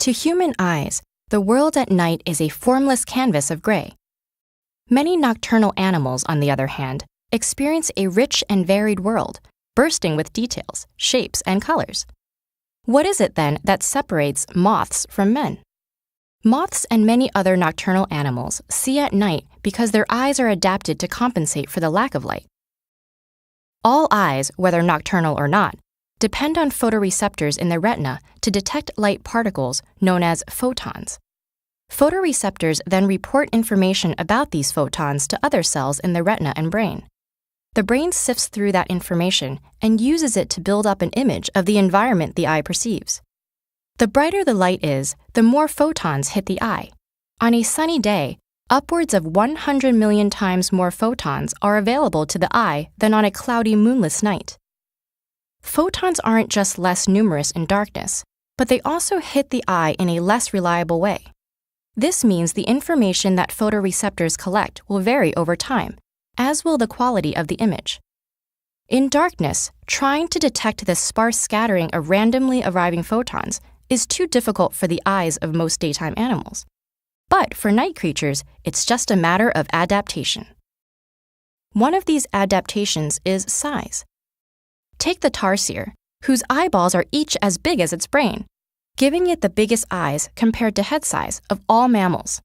To human eyes, the world at night is a formless canvas of gray. Many nocturnal animals, on the other hand, experience a rich and varied world, bursting with details, shapes, and colors. What is it, then, that separates moths from men? Moths and many other nocturnal animals see at night because their eyes are adapted to compensate for the lack of light. All eyes, whether nocturnal or not, depend on photoreceptors in the retina to detect light particles known as photons. Photoreceptors then report information about these photons to other cells in the retina and brain. The brain sifts through that information and uses it to build up an image of the environment the eye perceives. The brighter the light is, the more photons hit the eye. On a sunny day, upwards of 100 million times more photons are available to the eye than on a cloudy, moonless night. Photons aren't just less numerous in darkness, but they also hit the eye in a less reliable way. This means the information that photoreceptors collect will vary over time, as will the quality of the image. In darkness, trying to detect this sparse scattering of randomly arriving photons is too difficult for the eyes of most daytime animals. But for night creatures, it's just a matter of adaptation. One of these adaptations is size. Take the tarsier, whose eyeballs are each as big as its brain, giving it the biggest eyes compared to head size of all mammals.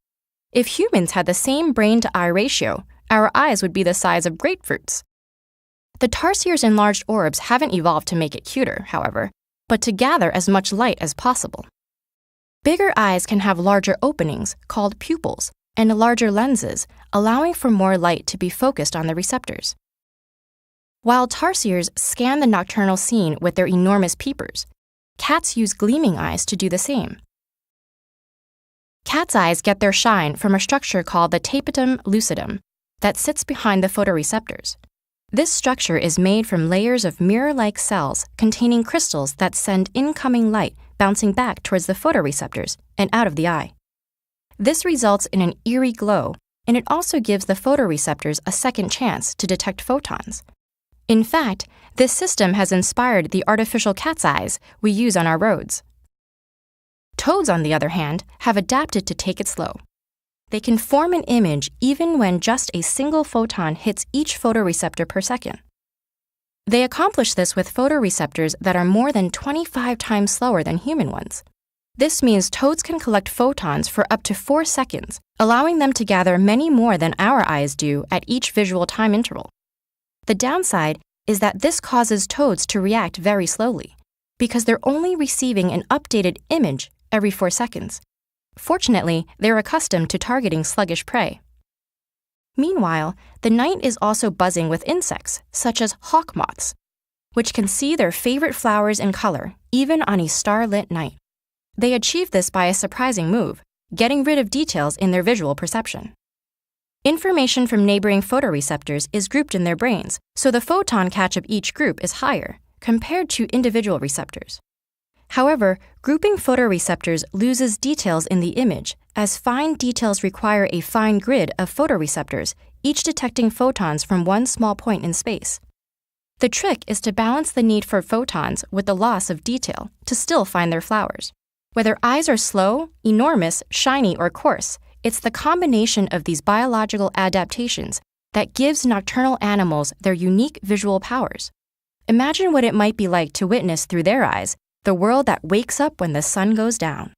If humans had the same brain-to-eye ratio, our eyes would be the size of grapefruits. The tarsier's enlarged orbs haven't evolved to make it cuter, however, but to gather as much light as possible. Bigger eyes can have larger openings, called pupils, and larger lenses, allowing for more light to be focused on the receptors. While tarsiers scan the nocturnal scene with their enormous peepers, cats use gleaming eyes to do the same. Cats' eyes get their shine from a structure called the tapetum lucidum that sits behind the photoreceptors. This structure is made from layers of mirror-like cells containing crystals that send incoming light bouncing back towards the photoreceptors and out of the eye. This results in an eerie glow, and it also gives the photoreceptors a second chance to detect photons. In fact, this system has inspired the artificial cat's eyes we use on our roads. Toads, on the other hand, have adapted to take it slow. They can form an image even when just a single photon hits each photoreceptor per second. They accomplish this with photoreceptors that are more than 25 times slower than human ones. This means toads can collect photons for up to 4 seconds, allowing them to gather many more than our eyes do at each visual time interval. The downside is that this causes toads to react very slowly, because they're only receiving an updated image every 4 seconds. Fortunately, they're accustomed to targeting sluggish prey. Meanwhile, the night is also buzzing with insects, such as hawk moths, which can see their favorite flowers in color, even on a starlit night. They achieve this by a surprising move, getting rid of details in their visual perception. Information from neighboring photoreceptors is grouped in their brains, so the photon catch of each group is higher, compared to individual receptors. However, grouping photoreceptors loses details in the image, as fine details require a fine grid of photoreceptors, each detecting photons from one small point in space. The trick is to balance the need for photons with the loss of detail to still find their flowers. Whether eyes are slow, enormous, shiny, or coarse, it's the combination of these biological adaptations that gives nocturnal animals their unique visual powers. Imagine what it might be like to witness through their eyes the world that wakes up when the sun goes down.